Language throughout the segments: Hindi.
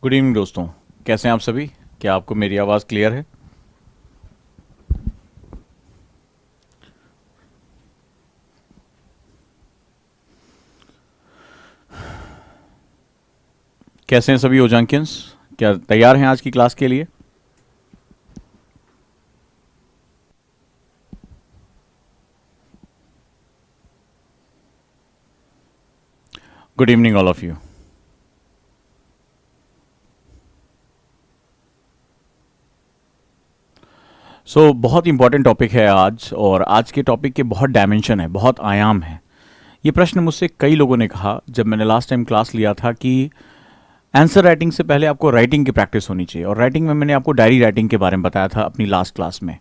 गुड इवनिंग दोस्तों। कैसे हैं आप सभी? क्या आपको मेरी आवाज़ क्लियर है? कैसे हैं सभी ओजांकियंस? क्या तैयार हैं आज की क्लास के लिए? Good evening all of you. बहुत इंपॉर्टेंट टॉपिक है आज, और आज के टॉपिक के बहुत डायमेंशन है, बहुत आयाम है। ये प्रश्न मुझसे कई लोगों ने कहा जब मैंने लास्ट टाइम क्लास लिया था कि आंसर राइटिंग से पहले आपको राइटिंग की प्रैक्टिस होनी चाहिए। और राइटिंग में मैंने आपको डायरी राइटिंग के बारे में बताया था अपनी लास्ट क्लास में,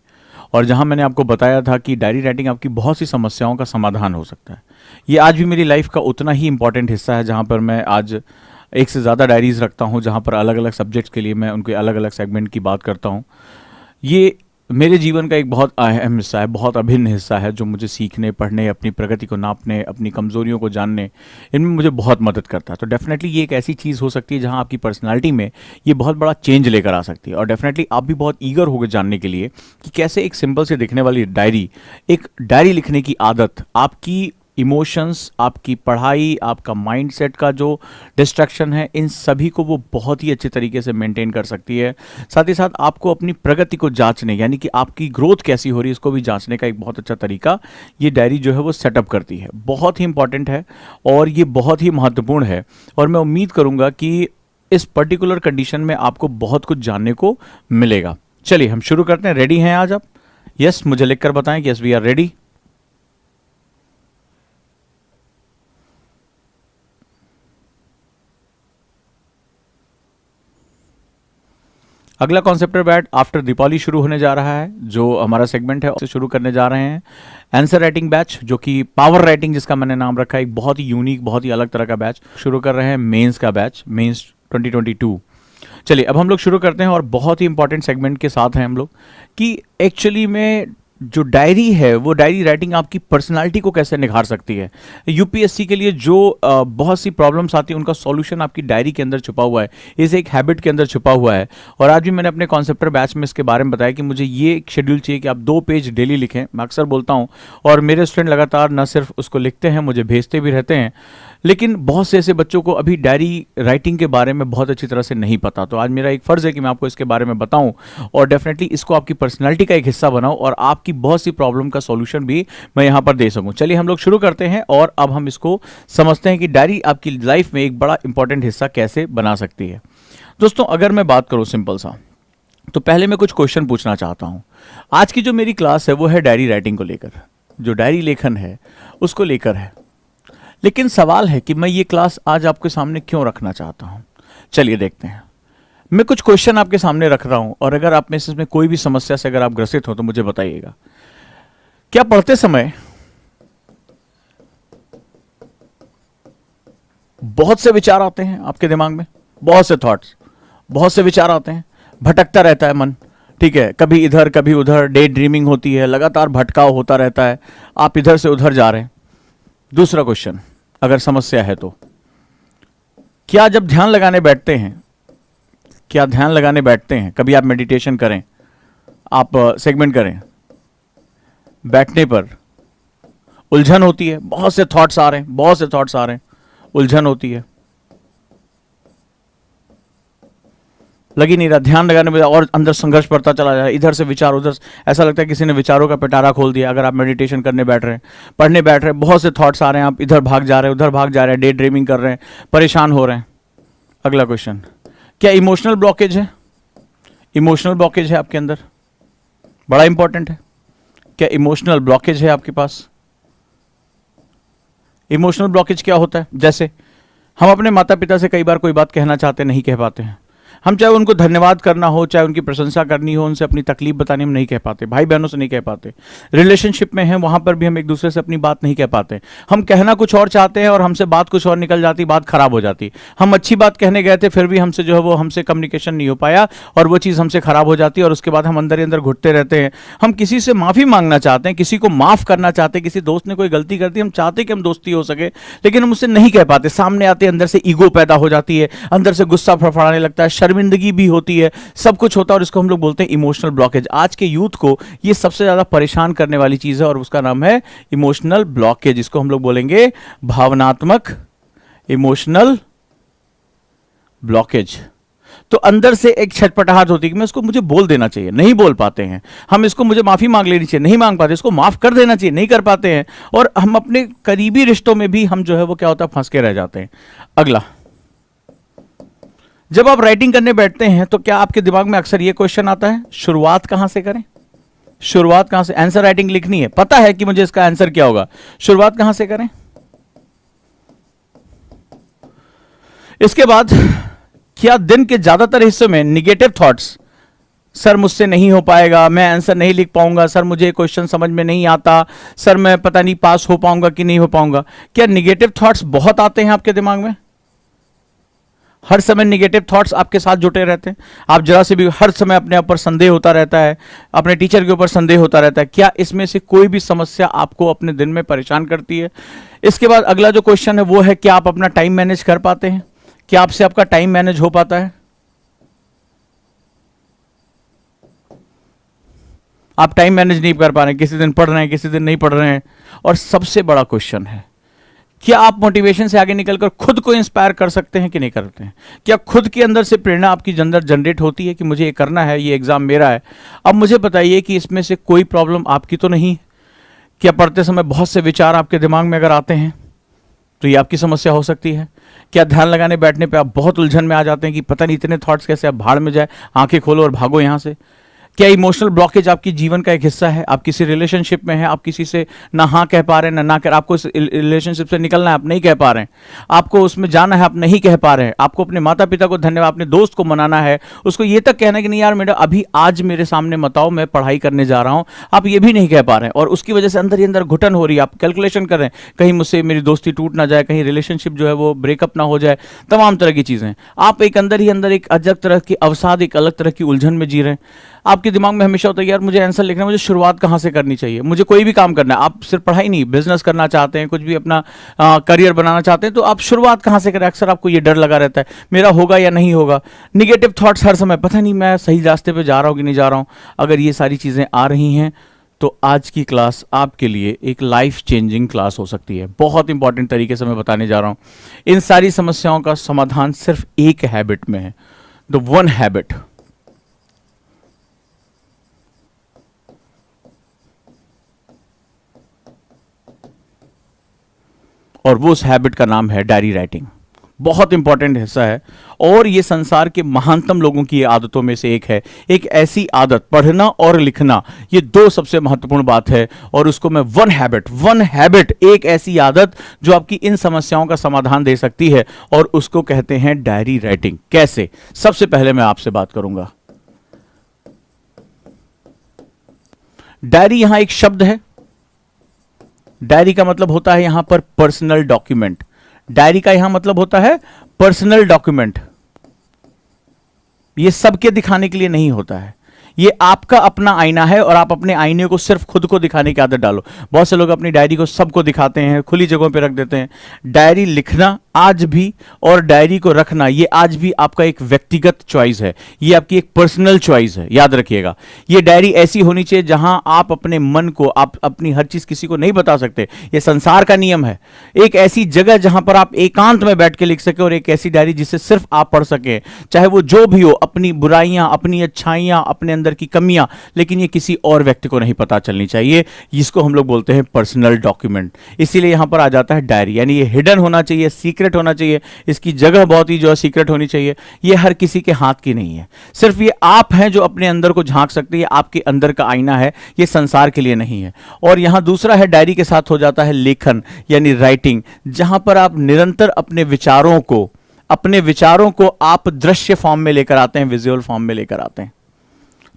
और जहां मैंने आपको बताया था कि डायरी राइटिंग आपकी बहुत सी समस्याओं का समाधान हो सकता है। ये आज भी मेरी लाइफ का उतना ही इंपॉर्टेंट हिस्सा है, जहां पर मैं आज एक से ज़्यादा डायरीज रखता हूं, जहां पर अलग अलग सब्जेक्ट्स के लिए मैं उनके अलग अलग सेगमेंट की बात करता हूं। ये मेरे जीवन का एक बहुत अहम हिस्सा है, बहुत अभिन्न हिस्सा है, जो मुझे सीखने, पढ़ने, अपनी प्रगति को नापने, अपनी कमज़ोरियों को जानने, इनमें मुझे बहुत मदद करता है। तो डेफिनेटली ये एक ऐसी चीज़ हो सकती है जहां आपकी पर्सनालिटी में ये बहुत बड़ा चेंज लेकर आ सकती है। और डेफिनेटली आप भी बहुत ईगर होकर जानने के लिए कि कैसे एक सिंपल से दिखने वाली डायरी, एक डायरी लिखने की आदत आपकी इमोशंस, आपकी पढ़ाई, आपका माइंडसेट का जो डिस्ट्रैक्शन है, इन सभी को वो बहुत ही अच्छे तरीके से मेंटेन कर सकती है। साथ ही साथ आपको अपनी प्रगति को जांचने, यानी कि आपकी ग्रोथ कैसी हो रही है, इसको भी जांचने का एक बहुत अच्छा तरीका ये डायरी जो है वो सेटअप करती है। बहुत ही इंपॉर्टेंट है और ये बहुत ही महत्वपूर्ण है, और मैं उम्मीद करूँगा कि इस पर्टिकुलर कंडीशन में आपको बहुत कुछ जानने को मिलेगा। चलिए हम शुरू करते हैं। रेडी हैं आज आप? यस, मुझे लिखकर बताएं कि यस वी आर रेडी। अगला कॉन्सेप्ट बैट आफ्टर दीपावली शुरू होने जा रहा है। जो हमारा सेगमेंट है उसे शुरू करने जा रहे हैं आंसर राइटिंग बैच, जो कि पावर राइटिंग जिसका मैंने नाम रखा है। एक बहुत ही यूनिक, बहुत ही अलग तरह का बैच शुरू कर रहे हैं, मेंस का बैच, मेंस 2022। चलिए अब हम लोग शुरू करते हैं, और बहुत ही इंपॉर्टेंट सेगमेंट के साथ हैं हम लोग कि एक्चुअली में जो डायरी है वो डायरी राइटिंग आपकी पर्सनालिटी को कैसे निखार सकती है। यूपीएससी के लिए जो बहुत सी प्रॉब्लम्स आती हैं उनका सॉल्यूशन आपकी डायरी के अंदर छुपा हुआ है, इस एक हैबिट के अंदर छुपा हुआ है। और आज भी मैंने अपने कॉन्सेप्टर बैच में इसके बारे में बताया कि मुझे ये एक शेड्यूल चाहिए कि आप 2 पेज डेली लिखें। मैं अक्सर बोलता हूँ, और मेरे स्टूडेंट लगातार न सिर्फ उसको लिखते हैं, मुझे भेजते भी रहते हैं, लेकिन बहुत से ऐसे बच्चों को अभी डायरी राइटिंग के बारे में बहुत अच्छी तरह से नहीं पता। तो आज मेरा एक फ़र्ज़ है कि मैं आपको इसके बारे में बताऊं, और डेफिनेटली इसको आपकी पर्सनालिटी का एक हिस्सा बनाऊं, और आपकी बहुत सी प्रॉब्लम का सॉल्यूशन भी मैं यहां पर दे सकूं। चलिए हम लोग शुरू करते हैं, और अब हम इसको समझते हैं कि डायरी आपकी लाइफ में एक बड़ा इंपॉर्टेंट हिस्सा कैसे बना सकती है। दोस्तों, अगर मैं बात करूँ सिंपल सा, तो पहले मैं कुछ क्वेश्चन पूछना चाहता हूँ। आज की जो मेरी क्लास है वो है डायरी राइटिंग को लेकर, जो डायरी लेखन है उसको लेकर है। लेकिन सवाल है कि मैं ये क्लास आज आपके सामने क्यों रखना चाहता हूं। चलिए देखते हैं। मैं कुछ क्वेश्चन आपके सामने रख रहा हूं, और अगर आप में से इसमें कोई भी समस्या से अगर आप ग्रसित हो तो मुझे बताइएगा। क्या पढ़ते समय बहुत से विचार आते हैं आपके दिमाग में? बहुत से थॉट्स, बहुत से विचार आते हैं, भटकता रहता है मन, ठीक है, कभी इधर कभी उधर, डे ड्रीमिंग होती है, लगातार भटकाव होता रहता है, आप इधर से उधर जा रहे हैं। दूसरा क्वेश्चन, अगर समस्या है तो क्या जब ध्यान लगाने बैठते हैं, क्या ध्यान लगाने बैठते हैं, कभी आप मेडिटेशन करें, आप सेगमेंट करें, बैठने पर उलझन होती है, बहुत से थॉट्स आ रहे हैं, बहुत से थॉट्स आ रहे हैं, उलझन होती है, लगी नहीं रहा, ध्यान लगाने में और अंदर संघर्ष बढ़ता चला जाए, इधर से विचार उधर, ऐसा लगता है किसी ने विचारों का पिटारा खोल दिया। अगर आप मेडिटेशन करने बैठ रहे हैं, पढ़ने बैठ रहे हैं, बहुत से थॉट्स आ रहे हैं, आप इधर भाग जा रहे हैं, उधर भाग जा रहे हैं, डे ड्रीमिंग कर रहे हैं, परेशान हो रहे हैं। अगला क्वेश्चन, क्या इमोशनल ब्लॉकेज है? इमोशनल ब्लॉकेज है आपके अंदर, बड़ा इंपॉर्टेंट है। क्या इमोशनल ब्लॉकेज है आपके पास? इमोशनल ब्लॉकेज क्या होता है? जैसे हम अपने माता पिता से कई बार कोई बात कहना चाहते, नहीं कह पाते हैं। हम चाहे उनको धन्यवाद करना हो, चाहे उनकी प्रशंसा करनी हो, उनसे अपनी तकलीफ बतानी, हम नहीं कह पाते, भाई बहनों से नहीं कह पाते। रिलेशनशिप में हैं वहां पर भी हम एक दूसरे से अपनी बात नहीं कह पाते। हम कहना कुछ और चाहते हैं और हमसे बात कुछ और निकल जाती, बात खराब हो जाती। हम अच्छी बात कहने गए थे, फिर भी हमसे जो है वो हमसे कम्युनिकेशन नहीं हो पाया और वो चीज़ हमसे खराब हो जाती है और उसके बाद हम अंदर ही अंदर घुटते रहते हैं। हम किसी से माफ़ी मांगना चाहते हैं, किसी को माफ़ करना चाहते हैं, किसी दोस्त ने कोई गलती कर दी, हम चाहते कि हम दोस्ती हो सके, लेकिन हम उससे नहीं कह पाते। सामने आते अंदर से ईगो पैदा हो जाती है, अंदर से गुस्सा फड़फड़ाने लगता है, शर्मिंदगी भी होती है, सब कुछ होता है और इसको हम लोग बोलते हैं इमोशनल ब्लॉकेज। आज के यूथ को ये सबसे ज़्यादा परेशान करने वाली चीज़ है और उसका नाम है इमोशनल ब्लॉकेज। इसको हम लोग बोलेंगे भावनात्मक इमोशनल ब्लॉकेज। तो अंदर से एक छटपटाहट होती है कि मैं इसको, मुझे बोल देना चाहिए, नहीं बोल पाते हैं हम इसको, मुझे माफ़ी मांग लेनी चाहिए, नहीं मांग पाते, इसको माफ़ कर देना चाहिए, नहीं कर पाते हैं। और हम अपने करीबी रिश्तों में भी हम जो है वो क्या होता है, फंस के रह जाते हैं। अगला, जब आप राइटिंग करने बैठते हैं तो क्या आपके दिमाग में अक्सर ये क्वेश्चन आता है, शुरुआत कहां से करें? शुरुआत कहां से? आंसर राइटिंग लिखनी है, पता है कि मुझे इसका आंसर क्या होगा, शुरुआत कहां से करें? इसके बाद क्या दिन के ज्यादातर हिस्सों में निगेटिव थॉट्स, सर मुझसे नहीं हो पाएगा, मैं आंसर नहीं लिख पाऊंगा, सर मुझे क्वेश्चन समझ में नहीं आता, सर मैं पता नहीं पास हो पाऊंगा कि नहीं हो पाऊंगा, क्या निगेटिव थॉट्स बहुत आते हैं आपके दिमाग में? हर समय निगेटिव थॉट्स आपके साथ जुटे रहते हैं? आप जरा से भी हर समय अपने ऊपर संदेह होता रहता है, अपने टीचर के ऊपर संदेह होता रहता है? क्या इसमें से कोई भी समस्या आपको अपने दिन में परेशान करती है? इसके बाद अगला जो क्वेश्चन है वो है, क्या आप अपना टाइम मैनेज कर पाते हैं? क्या आपसे आपका टाइम मैनेज हो पाता है? आप टाइम मैनेज नहीं कर पा रहे हैं, किसी दिन पढ़ रहे हैं, किसी दिन नहीं पढ़ रहे हैं। और सबसे बड़ा क्वेश्चन है, क्या आप मोटिवेशन से आगे निकलकर खुद को इंस्पायर कर सकते हैं कि नहीं करते हैं? क्या खुद के अंदर से प्रेरणा आपकी अंदर जनरेट होती है कि मुझे ये करना है, ये एग्जाम मेरा है? अब मुझे बताइए कि इसमें से कोई प्रॉब्लम आपकी तो नहीं? क्या पढ़ते समय बहुत से विचार आपके दिमाग में अगर आते हैं तो ये आपकी समस्या हो सकती है? क्या ध्यान लगाने बैठने पे आप बहुत उलझन में आ जाते हैं कि पता नहीं इतने थॉट्स कैसे, आप भाड़ में जाए, आंखें खोलो और भागो यहां से? क्या इमोशनल ब्लॉकेज आपकी जीवन का एक हिस्सा है? आप किसी रिलेशनशिप में हैं, आप किसी से ना हाँ कह पा रहे हैं ना कर, आपको इस रिलेशनशिप से निकलना है, आप नहीं कह पा रहे हैं, आपको उसमें जाना है, आप नहीं कह पा रहे हैं, आपको अपने माता पिता को धन्यवाद, अपने दोस्त को मनाना है, उसको ये तक कहना है कि नहीं यार मेरा अभी आज मेरे सामने मत आओ, मैं पढ़ाई करने जा रहा हूँ, आप ये भी नहीं कह पा रहे हैं और उसकी वजह से अंदर ही अंदर घुटन हो रही है। आप कैलकुलेशन कर रहे हैं कहीं मुझसे मेरी दोस्ती टूट ना जाए, कहीं रिलेशनशिप जो है वो ब्रेकअप ना हो जाए, तमाम तरह की चीज़ें। आप एक अंदर ही अंदर एक अलग तरह की अवसाद, एक अलग तरह की उलझन में जी रहे हैं। आपके दिमाग में हमेशा होता है यार मुझे आंसर लिखना है, मुझे शुरुआत कहाँ से करनी चाहिए, मुझे कोई भी काम करना है। आप सिर्फ पढ़ाई नहीं, बिजनेस करना चाहते हैं, कुछ भी अपना करियर बनाना चाहते हैं, तो आप शुरुआत कहाँ से करें? अक्सर आपको ये डर लगा रहता है मेरा होगा या नहीं होगा। निगेटिव थॉट्स हर समय, पता नहीं मैं सही रास्ते पे जा रहा हूँ कि नहीं जा रहा हूँ। अगर ये सारी चीज़ें आ रही हैं तो आज की क्लास आपके लिए एक लाइफ चेंजिंग क्लास हो सकती है। बहुत इंपॉर्टेंट तरीके से मैं बताने जा रहा हूँ। इन सारी समस्याओं का समाधान सिर्फ एक हैबिट में है, द वन हैबिट। और वो उस हैबिट का नाम है डायरी राइटिंग। बहुत इंपॉर्टेंट हिस्सा है और ये संसार के महानतम लोगों की आदतों में से एक है। एक ऐसी आदत, पढ़ना और लिखना, ये दो सबसे महत्वपूर्ण बात है और उसको मैं वन हैबिट, एक ऐसी आदत जो आपकी इन समस्याओं का समाधान दे सकती है और उसको कहते हैं डायरी राइटिंग। कैसे? सबसे पहले मैं आपसे बात करूंगा। डायरी यहां एक शब्द है। डायरी का मतलब होता है यहां पर पर्सनल डॉक्यूमेंट। डायरी का यहां मतलब होता है पर्सनल डॉक्यूमेंट। ये सबके दिखाने के लिए नहीं होता है, ये आपका अपना आईना है और आप अपने आईने को सिर्फ खुद को दिखाने की आदत डालो। बहुत से लोग अपनी डायरी को सबको दिखाते हैं, खुली जगहों पे रख देते हैं। डायरी लिखना आज भी और डायरी को रखना ये आज भी आपका एक व्यक्तिगत चॉइस है, ये आपकी एक पर्सनल चॉइस है, याद रखिएगा। ये डायरी ऐसी होनी चाहिए जहां आप अपने मन को, आप अपनी हर चीज किसी को नहीं बता सकते, ये संसार का नियम है। एक ऐसी जगह जहां पर आप एकांत में बैठ के लिख सके और एक ऐसी डायरी जिसे सिर्फ आप पढ़ सके, चाहे वो जो भी हो, अपनी बुराइयां, अपनी अच्छाइयां, अपने अंदर की कमियां, लेकिन ये किसी और व्यक्ति को नहीं पता चलनी चाहिए। इसको हम लोग बोलते हैं पर्सनल डॉक्यूमेंट। इसीलिए यहां पर आ जाता है डायरी, यानी ये हिडन होना चाहिए, सीक्रेट होना चाहिए, इसकी जगह बहुत ही जो है सीक्रेट होनी चाहिए। ये हर किसी के हाथ की नहीं है, सिर्फ ये आप हैं जो अपने अंदर को झांक सकते हैं, आपके अंदर का आईना है, ये संसार के लिए नहीं है। और यहां दूसरा है, डायरी के साथ हो जाता है लेखन यानी राइटिंग, जहां पर आप निरंतर अपने विचारों को, अपने विचारों को आप दृश्य फॉर्म में लेकर आते हैं, विजुअल फॉर्म में लेकर आते हैं।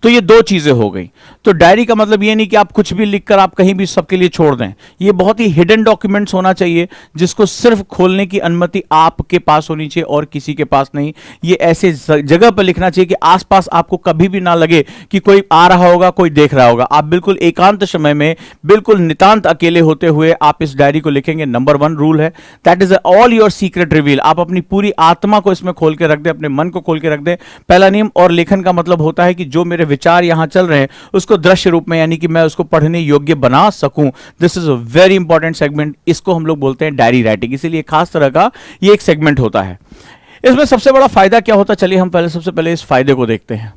तो ये दो चीजें हो गई। तो डायरी का मतलब ये नहीं कि आप कुछ भी लिखकर आप कहीं भी सबके लिए छोड़ दें। ये बहुत ही हिडन डॉक्यूमेंट्स होना चाहिए, जिसको सिर्फ खोलने की अनुमति आपके पास होनी चाहिए और किसी के पास नहीं। ये ऐसे जगह पर लिखना चाहिए कि आसपास आपको कभी भी ना लगे कि कोई आ रहा होगा, कोई देख रहा होगा। आप बिल्कुल एकांत समय में, बिल्कुल नितांत अकेले होते हुए आप इस डायरी को लिखेंगे। नंबर 1 रूल है, that is all your secret reveal. आप अपनी पूरी आत्मा को इसमें खोल के रख दें, अपने मन को खोल के रख दें, पहला नियम। और लेखन का मतलब होता है कि जो मेरे विचार यहां चल रहे हैं उसको दृश्य रूप में, यानी कि मैं उसको पढ़ने योग्य बना सकूं। This is a very important segment. इसको हम लोग बोलते हैं डायरी राइटिंग, इसीलिए खास तरह का ये एक सेगमेंट होता है। इसमें सबसे बड़ा फायदा क्या होता है, चलिए हम सबसे पहले इस फायदे को देखते हैं।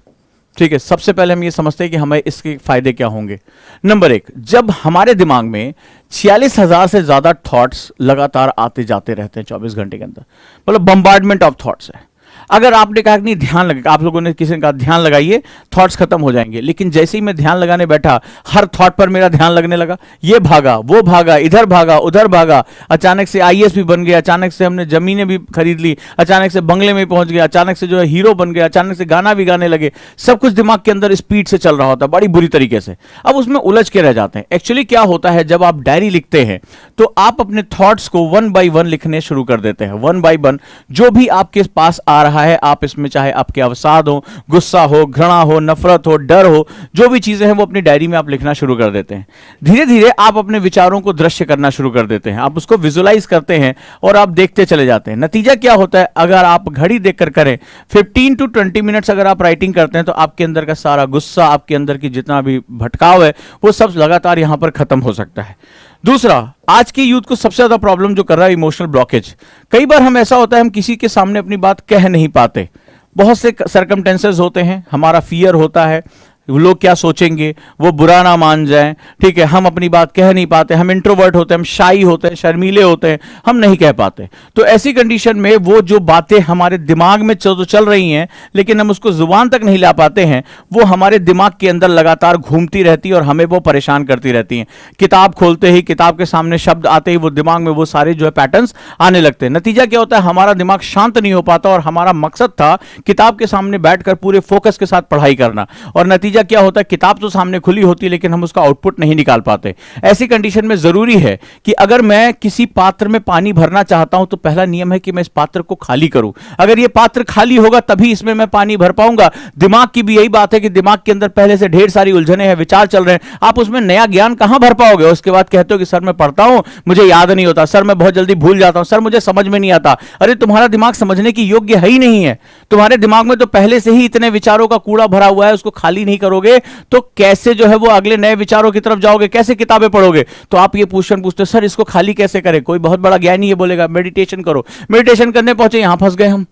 ठीक है, सबसे पहले हम ये समझते हैं कि हमें इसके फायदे क्या होंगे। नंबर 1, जब हमारे दिमाग में 46,000 से ज्यादा थॉट्स लगातार आते जाते रहते हैं 24 घंटे के अंदर, मतलब बम्बार्डमेंट ऑफ थॉट्स है। अगर आपने कहा कि नहीं ध्यान लगा, आप लोगों ने किसी ने कहा ध्यान लगाइए, थॉट्स खत्म हो जाएंगे, लेकिन जैसे ही मैं ध्यान लगाने बैठा, हर थॉट पर मेरा ध्यान लगने लगा। ये भागा, वो भागा, इधर भागा, उधर भागा, अचानक से आईएएस भी बन गया, अचानक से हमने जमीनें भी खरीद ली, अचानक से बंगले में पहुंच गया, अचानक से जो है हीरो बन गया, अचानक से गाना भी गाने लगे। सब कुछ दिमाग के अंदर स्पीड से चल रहा होता है, बड़ी बुरी तरीके से। अब उसमें उलझ के रह जाते हैं। एक्चुअली क्या होता है, जब आप डायरी लिखते हैं तो आप अपने थॉट्स को 1 बाय 1 लिखने शुरू कर देते हैं। 1 बाय 1 जो भी आपके पास आ रहा है, आप इसमें चाहे आपके अवसाद हो, गुस्सा हो, घृणा हो, नफरत हो, डर हो, जो भी चीजें हैं वो अपनी डायरी में आप लिखना शुरू कर देते हैं। धीरे धीरे आप अपने विचारों को दृश्य करना शुरू कर देते हैं, आप उसको विजुलाइज करते हैं और आप देखते चले जाते हैं। नतीजा क्या होता है, अगर आप घड़ी देखकर करें 15 to 20 मिनट्स अगर आप राइटिंग करते हैं तो आपके अंदर का सारा गुस्सा, आपके अंदर की जितना भी भटकाव है, वो सब लगातार यहां पर खत्म हो सकता है। दूसरा, आज की यूथ को सबसे ज्यादा प्रॉब्लम जो कर रहा है, इमोशनल ब्लॉकेज। कई बार हम ऐसा होता है, हम किसी के सामने अपनी बात कह नहीं पाते। बहुत से सर्कमटेंसेस होते हैं, हमारा फियर होता है लोग क्या सोचेंगे, वो बुरा ना मान जाएं, ठीक है, हम अपनी बात कह नहीं पाते, हम इंट्रोवर्ट होते हैं, हम शाई होते हैं, शर्मीले होते हैं, हम नहीं कह पाते। तो ऐसी कंडीशन में वो जो बातें हमारे दिमाग में तो चल रही हैं, लेकिन हम उसको जुबान तक नहीं ला पाते हैं, वो हमारे दिमाग के अंदर लगातार घूमती रहती है और हमें वो परेशान करती रहती हैं। किताब खोलते ही, किताब के सामने शब्द आते ही वो दिमाग में वो सारे जो है पैटर्न्स आने लगते हैं। नतीजा क्या होता है, हमारा दिमाग शांत नहीं हो पाता और हमारा मकसद था किताब के सामने बैठकर पूरे फोकस के साथ पढ़ाई करना, और नतीजा क्या होता है, किताब तो सामने खुली होती है लेकिन हम उसका आउटपुट नहीं निकाल पाते। ऐसी कंडीशन में जरूरी है कि अगर मैं किसी पात्र में पानी भरना चाहता हूं तो पहला नियम है कि मैं इस पात्र को खाली करूं। अगर यह पात्र खाली होगा तभी इसमें मैं पानी भर पाऊंगा। दिमाग की भी यही बात है कि दिमाग के अंदर पहले से ढेर सारी उलझने हैं, विचार चल रहे हैं, आप उसमें नया ज्ञान कहां भर पाओगे। उसके बाद कहते हो कि सर मैं पढ़ता हूं, मुझे याद नहीं होता, सर मैं बहुत जल्दी भूल जाता हूं, सर मुझे समझ में नहीं आता। अरे तुम्हारा दिमाग समझने की योग्य है ही नहीं है। तुम्हारे दिमाग में तो पहले से ही इतने विचारों का कूड़ा भरा हुआ है, उसको खाली नहीं करोगे तो कैसे जो है वो अगले नए विचारों की तरफ जाओगे, कैसे किताबें पढ़ोगे। तो आप ये पूछते सर इसको खाली कैसे करें। कोई बहुत बड़ा ज्ञानी ये बोलेगा मेडिटेशन करो, मेडिटेशन करने पहुंचे यहां फंस गए हम,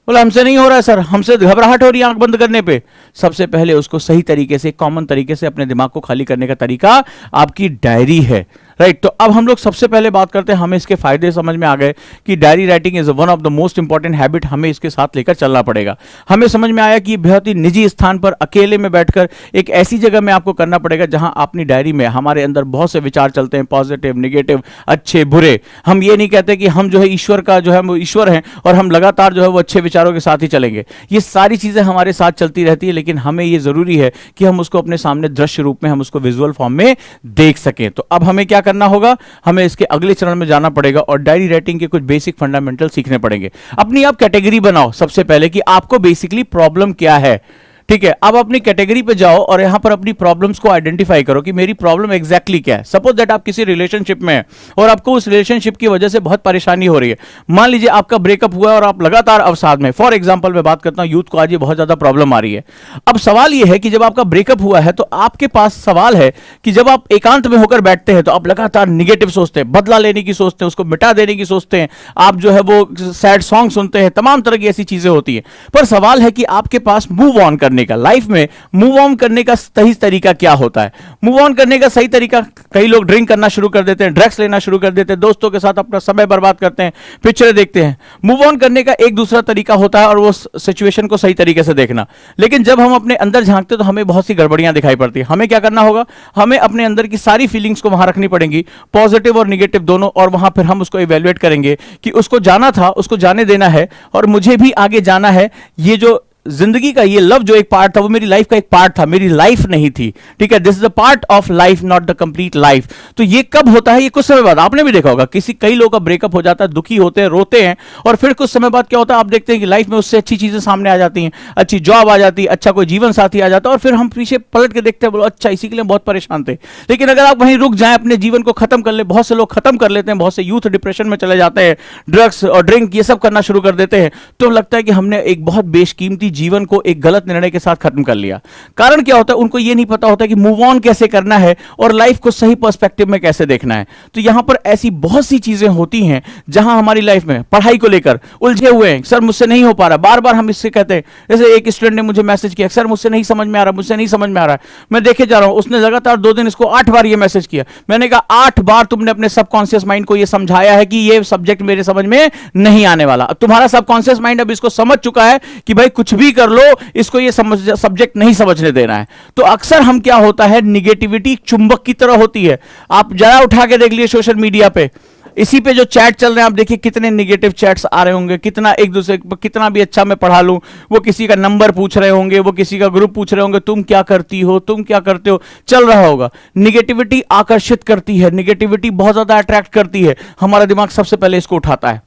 बोला हमसे नहीं हो रहा है सर, हमसे घबराहट हो रही है आंख बंद करने पे। सबसे पहले उसको सही तरीके से, कॉमन तरीके से अपने दिमाग को खाली करने का तरीका आपकी डायरी है, राइट। तो अब हम लोग सबसे पहले बात करते हैं, हमें इसके फायदे समझ में आ गए कि diary writing is one of the most important habit, हमें इसके साथ लेकर चलना पड़ेगा। हमें समझ में आया कि बहुत ही निजी स्थान पर अकेले में बैठकर एक ऐसी जगह में आपको करना पड़ेगा जहां अपनी डायरी में हमारे अंदर बहुत से विचार चलते हैं, पॉजिटिव, नेगेटिव, अच्छे, बुरे। हम ये नहीं कहते कि हम जो है ईश्वर का जो है वो ईश्वर हैं और हम लगातार जो है वो अच्छे विचारों के साथ ही चलेंगे। ये सारी चीजें हमारे साथ चलती रहती है, लेकिन हमें ये जरूरी है कि हम उसको अपने सामने दृश्य रूप में, हम उसको विजुअल फॉर्म में देख सकें। तो अब हमें क्या करना होगा, हमें इसके अगले चरण में जाना पड़ेगा और डायरी राइटिंग के कुछ बेसिक फंडामेंटल सीखने पड़ेंगे। अपनी आप कैटेगरी बनाओ सबसे पहले कि आपको बेसिकली प्रॉब्लम क्या है, ठीक है। अब अपनी कैटेगरी पे जाओ और यहां पर अपनी प्रॉब्लम्स को आइडेंटिफाई करो कि मेरी प्रॉब्लम एग्जैक्टली क्या है। सपोज दैट आप किसी रिलेशनशिप में हैं और आपको उस रिलेशनशिप की वजह से बहुत परेशानी हो रही है। मान लीजिए आपका ब्रेकअप हुआ और आप लगातार अवसाद में, फॉर एग्जांपल मैं बात करता हूं, यूथ को आज ये बहुत ज्यादा प्रॉब्लम आ रही है। अब सवाल यह है कि जब आपका ब्रेकअप हुआ है तो आपके पास सवाल है कि जब आप एकांत में होकर बैठते हैं तो आप लगातार निगेटिव सोचते हैं, बदला लेने की सोचते हैं, उसको मिटा देने की सोचते हैं, आप जो है वो सैड सॉन्ग सुनते हैं, तमाम तरह की ऐसी चीजें होती है। पर सवाल है कि आपके पास मूव ऑन करने करने का, लाइफ में मूव ऑन करने का सही तरीका क्या होता है। मूव ऑन करने का सही तरीका, कई लोग ड्रिंक करना शुरू कर देते हैं, ड्रग्स लेना शुरू कर देते हैं, दोस्तों के साथ अपना समय बर्बाद करते हैं, पिक्चरें देखते हैं। मूव ऑन करने का एक दूसरा तरीका होता है और वो सिचुएशन को सही तरीके से देखना। लेकिन जब हम अपने अंदर झांकते हैं तो हमें बहुत सी गड़बड़ियां दिखाई पड़ती है। हमें क्या करना होगा, हमें अपने अंदर की सारी फीलिंग्स को वहां रखनी पड़ेंगी, पॉजिटिव और निगेटिव दोनों, और वहां फिर हम उसको इवेल्युएट करेंगे कि उसको जाना था, उसको जाने देना है, और मुझे भी आगे जाना है। ये जो जिंदगी का ये लव जो एक पार्ट था वो मेरी लाइफ का एक पार्ट था, मेरी लाइफ नहीं थी। ठीक है, this is a part of life, not the complete life. तो ये कब होता है, ये कुछ समय बाद। आपने भी देखा होगा कई लोगों का ब्रेकअप हो जाता है, दुखी होते हैं, रोते हैं, और फिर कुछ समय बाद क्या होता है, आप देखते हैं कि लाइफ में उससे अच्छी चीजें सामने आ जाती हैं, अच्छी जॉब आ जाती है, अच्छा कोई जीवन साथी आ जाता है, और फिर हम पीछे पलट के देखते हैं, बोलो अच्छा इसी के लिए बहुत परेशान थे। लेकिन अगर आप वहीं रुक जाएं, अपने जीवन को खत्म कर ले, बहुत से लोग खत्म कर लेते हैं, बहुत से यूथ डिप्रेशन में चले जाते हैं, ड्रग्स और ड्रिंक ये सब करना शुरू कर देते हैं, तो लगता है कि हमने एक बहुत बेशकीमती जीवन को एक गलत निर्णय के साथ खत्म कर लिया। कारण क्या होता है, उनको यह नहीं पता होता कि मूव ऑन कैसे करना है और लाइफ को सही पर्सपेक्टिव में कैसे देखना है। तो यहां पर ऐसी बहुत सी चीजें होती हैं जहां हमारी लाइफ में पढ़ाई को लेकर उलझे हुए हैं, सर मुझसे नहीं हो पा रहा, बार बार हम इससे कहते हैं। जैसे एक स्टूडेंट ने मुझे मैसेज किया, सर मुझसे नहीं समझ में आ रहा, मुझसे नहीं समझ में आ रहा है। मैं देखे जा रहा हूं, उसने लगातार 2 दिन इसको 8 बार यह मैसेज किया। मैंने कहा 8 बार तुमने अपने सबकॉन्शियस माइंड को यह समझाया है कि यह सब्जेक्ट मेरे समझ में नहीं आने वाला। अब तुम्हारा सबकॉन्शियस माइंड अब इसको समझ चुका है कि भाई कुछ भी कर लो, इसको यह सब्जेक्ट नहीं समझने देना है। तो अक्सर हम क्या होता है, निगेटिविटी चुंबक की तरह होती है। आप जरा उठा के देख लिए सोशल मीडिया पे, इसी पे जो चैट चल रहे हैं, आप देखिए कितने निगेटिव चैट्स आ रहे होंगे, कितना एक दूसरे, कितना भी अच्छा मैं पढ़ा लूं, वो किसी का नंबर पूछ रहे होंगे, वो किसी का ग्रुप पूछ रहे होंगे, तुम क्या करती हो, तुम क्या करते हो, चल रहा होगा। निगेटिविटी आकर्षित करती है, निगेटिविटी बहुत ज्यादा अट्रैक्ट करती है, हमारा दिमाग सबसे पहले इसको उठाता है,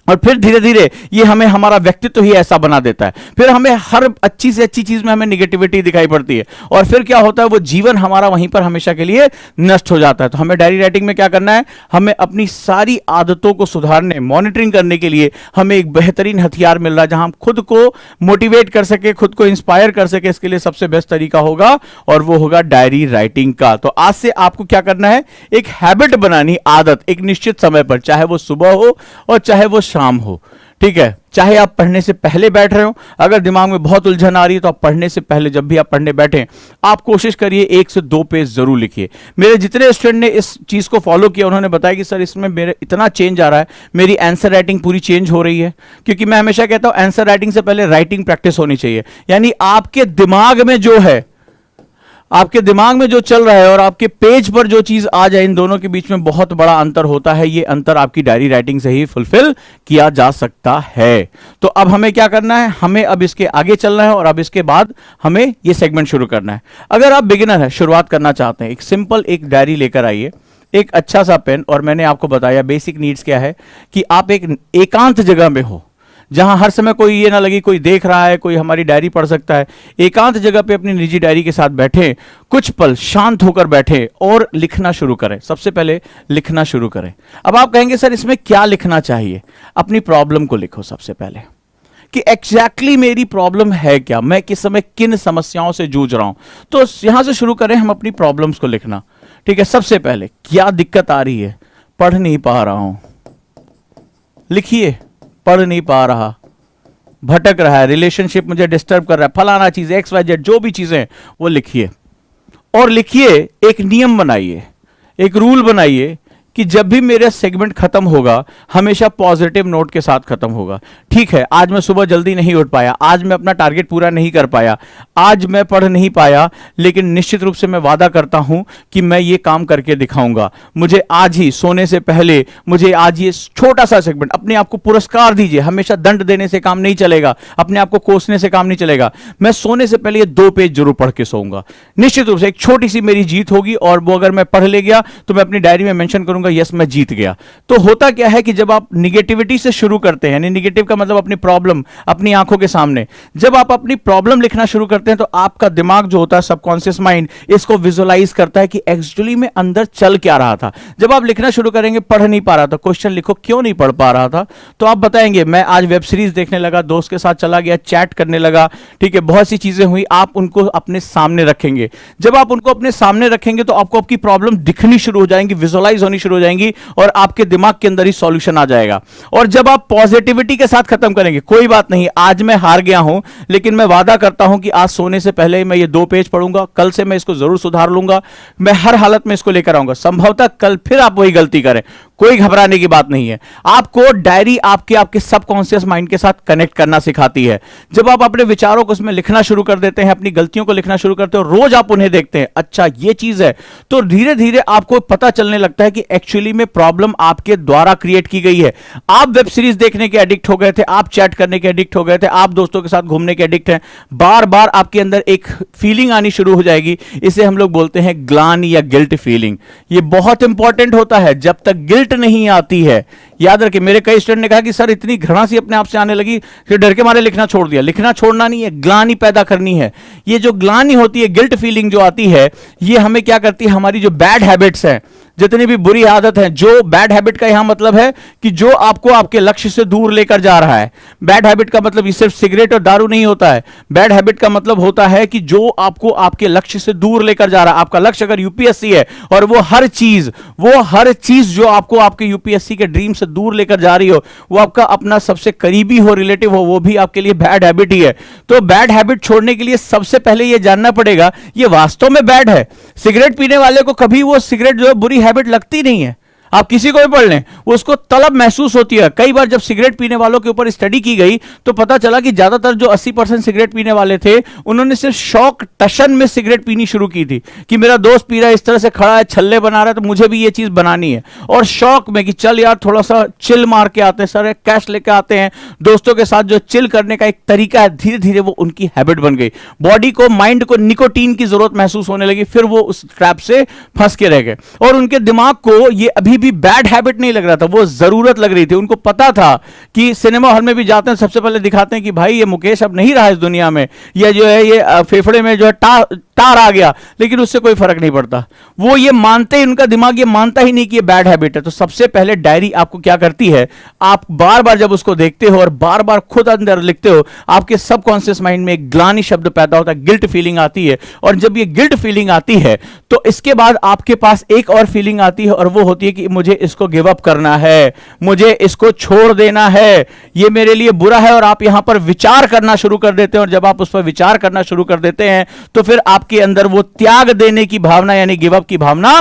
और फिर धीरे धीरे ये हमें हमारा व्यक्तित्व ही ऐसा बना देता है। फिर हमें हर अच्छी से अच्छी चीज में हमें निगेटिविटी दिखाई पड़ती है, और फिर क्या होता है, वो जीवन हमारा वहीं पर हमेशा के लिए नष्ट हो जाता है। तो हमें डायरी राइटिंग में क्या करना है, हमें अपनी सारी आदतों को सुधारने, मॉनिटरिंग करने के लिए हमें एक बेहतरीन हथियार मिल रहा है, जहां हम खुद को मोटिवेट कर सके, खुद को इंस्पायर कर सके। इसके लिए सबसे बेस्ट तरीका होगा, और वो होगा डायरी राइटिंग का। तो आज से आपको क्या करना है, एक हैबिट बनानी, आदत, एक निश्चित समय पर, चाहे वो सुबह हो और चाहे वो शाम हो। ठीक है, चाहे आप पढ़ने से पहले बैठ रहे हो, अगर दिमाग में बहुत उलझन आ रही है तो आप पढ़ने से पहले, जब भी आप पढ़ने बैठे, आप कोशिश करिए 1 से 2 पेज जरूर लिखिए। मेरे जितने स्टूडेंट ने इस चीज को फॉलो किया, उन्होंने बताया कि सर इसमें मेरे इतना चेंज आ रहा है, मेरी आंसर राइटिंग पूरी चेंज हो रही है। क्योंकि मैं हमेशा कहता हूं आंसर राइटिंग से पहले राइटिंग प्रैक्टिस होनी चाहिए। यानी आपके दिमाग में जो है, आपके दिमाग में जो चल रहा है और आपके पेज पर जो चीज आ जाए, इन दोनों के बीच में बहुत बड़ा अंतर होता है। ये अंतर आपकी डायरी राइटिंग से ही फुलफिल किया जा सकता है। तो अब हमें क्या करना है, हमें अब इसके आगे चलना है, और अब इसके बाद हमें ये सेगमेंट शुरू करना है। अगर आप बिगिनर है, शुरुआत करना चाहते हैं, एक सिंपल एक डायरी लेकर आइए, एक अच्छा सा पेन, और मैंने आपको बताया बेसिक नीड्स क्या है, कि आप एक एकांत जगह में हो, जहां हर समय कोई ये ना लगे कोई देख रहा है, कोई हमारी डायरी पढ़ सकता है। एकांत जगह पे अपनी निजी डायरी के साथ बैठें, कुछ पल शांत होकर बैठें और लिखना शुरू करें। सबसे पहले लिखना शुरू करें। अब आप कहेंगे सर इसमें क्या लिखना चाहिए, अपनी प्रॉब्लम को लिखो सबसे पहले, कि एग्जैक्टली मेरी प्रॉब्लम है क्या, मैं किस समय किन समस्याओं से जूझ रहा हूं। तो यहां से शुरू करें हम अपनी प्रॉब्लम्स को लिखना। ठीक है, सबसे पहले क्या दिक्कत आ रही है, पढ़ नहीं पा रहा हूं, लिखिए, पढ़ नहीं पा रहा, भटक रहा है, रिलेशनशिप मुझे डिस्टर्ब कर रहा है, फलाना चीज XYZ जो भी चीजें, वो लिखिए। और लिखिए, एक नियम बनाइए, एक रूल बनाइए कि जब भी मेरा सेगमेंट खत्म होगा, हमेशा पॉजिटिव नोट के साथ खत्म होगा। ठीक है, आज मैं सुबह जल्दी नहीं उठ पाया, आज मैं अपना टारगेट पूरा नहीं कर पाया, आज मैं पढ़ नहीं पाया, लेकिन निश्चित रूप से मैं वादा करता हूं कि मैं ये काम करके दिखाऊंगा। मुझे आज ही सोने से पहले, मुझे आज ये छोटा सा सेगमेंट, अपने आप को पुरस्कार दीजिए। हमेशा दंड देने से काम नहीं चलेगा, अपने आप को कोसने से काम नहीं चलेगा। मैं सोने से पहले ये 2 पेज जरूर पढ़ के सोऊंगा। निश्चित रूप से एक छोटी सी मेरी जीत होगी, और वो अगर मैं पढ़ ले गया तो मैं अपनी डायरी में मेंशन करूंगा, यस मैं जीत गया। तो होता क्या है कि जब आप निगेटिविटी से शुरू करते हैं, यानी निगेटिव का मतलब अपनी प्रॉब्लम अपनी आंखों के सामने, जब आप अपनी प्रॉब्लम लिखना शुरू करते हैं तो आपका दिमाग जो होता है, सबकॉन्शियस माइंड, इसको विजुअलाइज करता है कि एक्चुअली में अंदर चल क्या रहा था। जब आप लिखना शुरू करेंगे, पढ़ नहीं पा रहा था, क्वेश्चन लिखो क्यों नहीं पढ़ पा रहा था, तो आप बताएंगे मैं आज वेब सीरीज देखने लगा, दोस्त के साथ चला गया, चैट करने लगा, ठीक है, बहुत सी चीजें हुई। आप उनको अपने सामने रखेंगे। जब आप उनको अपने सामने रखेंगे तो आपको आपकी प्रॉब्लम दिखनी शुरू हो जाएंगी, विजुअलाइज होनी शुरू शुरू हो जाएंगी और आपके दिमाग के अंदर ही सॉल्यूशन आ जाएगा। और जब आप पॉजिटिविटी के साथ खत्म करेंगे, कोई बात नहीं, आज मैं हार गया हूं, लेकिन मैं वादा करता हूं कि आज सोने से पहले मैं ये 2 पेज पढ़ूंगा, कल से मैं इसको जरूर सुधार लूंगा, मैं हर हालत में इसको लेकर आऊंगा। संभवतः कल फिर आप वही गलती करें, कोई घबराने की बात नहीं है। आपको डायरी आपके सबकॉन्शियस माइंड के साथ कनेक्ट करना सिखाती है। जब आप अपने विचारों को उसमें लिखना शुरू कर देते हैं, अपनी गलतियों को लिखना शुरू करते हो, रोज आप उन्हें देखते हैं, अच्छा ये चीज है, तो धीरे धीरे आपको पता चलने लगता है कि एक्चुअली में प्रॉब्लम आपके द्वारा क्रिएट की गई है। आप वेब सीरीज देखने के एडिक्ट हो गए थे, आप चैट करने के एडिक्ट हो गए थे, आप दोस्तों के साथ घूमने के एडिक्ट हैं, बार बार आपके अंदर एक फीलिंग आनी शुरू हो जाएगी। इसे हम लोग बोलते हैं ग्लानि या गिल्ट फीलिंग। ये बहुत इंपॉर्टेंट होता है। जब तक गिल्ट नहीं आती है, याद रखिए, मेरे कई स्टूडेंट ने कहा कि सर इतनी घृणा सी अपने आप से आने लगी कि डर के मारे लिखना छोड़ दिया। लिखना छोड़ना नहीं है, ग्लानि पैदा करनी है। ये जो ग्लानि होती है, गिल्ट फीलिंग जो आती है, ये हमें क्या करती है, हमारी जो बैड हैबिट्स हैं, जितनी भी बुरी आदत है, जो बैड हैबिट का यहां मतलब है कि जो आपको आपके लक्ष्य से दूर लेकर जा रहा है। बैड हैबिट का मतलब ये सिर्फ सिगरेट और दारू नहीं होता है। बैड हैबिट का मतलब होता है कि जो आपको आपके लक्ष्य से दूर लेकर जा रहा है। आपका लक्ष्य अगर यूपीएससी है और वो हर चीज जो आपको आपके यूपीएससी के ड्रीम से दूर लेकर जा रही हो, वो आपका अपना सबसे करीबी हो, रिलेटिव हो, वो भी आपके लिए बैड हैबिट ही है। तो बैड हैबिट छोड़ने के लिए सबसे पहले ये जानना पड़ेगा ये वास्तव में बैड है। सिगरेट पीने वाले को कभी वो सिगरेट जो है बुरी हैबिट लगती नहीं है। आप किसी को भी पढ़ लें, उसको तलब महसूस होती है। कई बार जब सिगरेट पीने वालों के ऊपर स्टडी की गई तो पता चला कि ज्यादातर जो 80% सिगरेट पीने वाले थे, उन्होंने सिर्फ शौक टशन में सिगरेट पीनी शुरू की थी कि मेरा दोस्त पी रहा है, इस तरह से खड़ा है, छल्ले बना रहा है, तो मुझे भी ये चीज बनानी है। और शौक में कि चल यार थोड़ा सा चिल मार के आते हैं, सर कैश लेके आते हैं, दोस्तों के साथ जो चिल करने का एक तरीका है, धीरे धीरे वो उनकी हैबिट बन गई। बॉडी को, माइंड को निकोटीन की जरूरत महसूस होने लगी, फिर वो उस ट्रैप से फंस के रह गए। और उनके दिमाग को ये अभी भी बैड हैबिट नहीं लग रहा था, वो जरूरत लग रही थी। उनको पता था कि सिनेमा हॉल में भी जाते हैं, सबसे पहले दिखाते हैं कि भाई ये मुकेश अब नहीं रहा इस दुनिया में, या जो है ये फेफड़े में जो है तार आ गया, लेकिन उससे कोई फर्क नहीं पड़ता। वो ये मानते ही, उनका दिमाग ये मानता ही नहीं कि ये बैड हैबिट है। तो सबसे पहले डायरी आपको क्या करती है, आप बार बार जब उसको देखते हो और बार बार खुद अंदर लिखते हो, आपके सबकॉन्शियस माइंड में एक ग्लानि शब्द पैदा होता है, गिल्ट फीलिंग आती है। और जब ये गिल्ट फीलिंग आती है तो इसके बाद आपके पास एक और फीलिंग आती है, और वो होती है कि मुझे इसको गिव अप करना है, मुझे इसको छोड़ देना है, ये मेरे लिए बुरा है। और आप यहां पर विचार करना शुरू कर देते हैं, और जब आप उस पर विचार करना शुरू कर देते हैं तो फिर आपके अंदर वो त्याग देने की भावना यानी गिव अप की भावना